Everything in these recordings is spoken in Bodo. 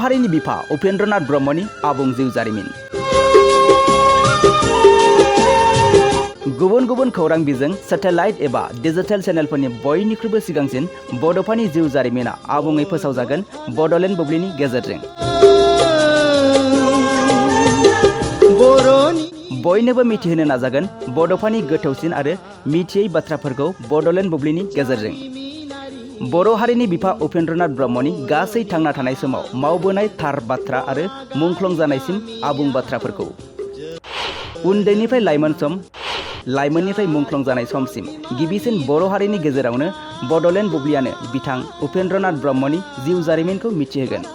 हारिनि बिफा उपेन्द्रनाथ ब्रह्मनि आबुं जिउ जारिमिन। गुबुन गुबुन खौरां बिजों, सेटेलाइट एबा डिजिटेल चेनेलफोरनि बयनिख्रुइबो सिगांसिन बड'फानि जिउ जारिमिना आबुङै फोसावजागोन बड'लेण्ड बुब्लिनि गेजेरजों। बयनोबो मिथिहोनो नाजागोन बड'फानि गोथौसिन आरो मिथियै बाथ्राफोरखौ बड'लेण्ड बुब्लिनि गेजेरजों। बर' हारिनि बिफा उपेन्द्रनाथ ब्रह्मनि गासै थांना थानाय समाव मावबोनाय थार बाथ्रा आरो मुंख्लं जानायसिम आबुं बाथ्राफोरखौ। उन्दैनिफ्राय लाइमोन सम, लाइमोननिफ्राय मुंख्लं जानाय समसिम गिबिसिन बर' हारिनि गेजेरावनो बड'लेण्ड बुब्लियानो बिथां उपेन्द्रनाथ ब्रह्मनि जिउ जारिमिनखौ मिथिहोगोन।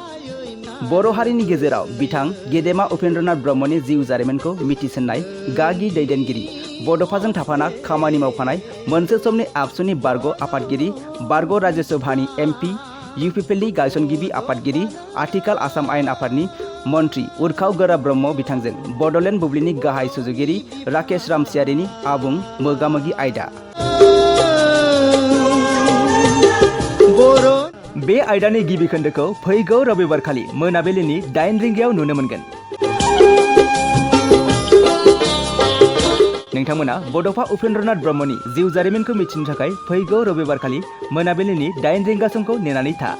बर' हारिनि गेजेराव बिथां गेदेमा उपेन्द्रनाथ ब्रह्मनि जिउ जारिमिनखौ मिथिसन्नाय गागि दैदेनगिरि, बड'फाजों थाफाना खामानि मावफानाय, मोनसे समनि आबसुनि बारग' आफादगिरि, बारग' राज्य सभानि MP, UPPLनि गायसनगिरि आफादगिरि, आथिखाल आसाम आयेन आफादनि मन्त्रि उर्खाव गोरा ब्रह्म बिथांजों बड'लेण्ड बुब्लिनि गाहाय सुजुगिरि राकेश रामसियारिनि आबुं मोगामोगि आयदा। बे आयदानि गिबि खोन्दोखौ फैगौ रबिबारखालि मोनाबिलिनि 8 रिंगायाव नुनो मोनगोन। नोंथांमोना बड'फा उपेन्द्रनाथ ब्रह्मनि जिउ जारिमिनखौ मिथिनो थाखाय फैगौ रबिबारखालि मोनाबिलिनि 8 रिंगा समखौ नेनानै था।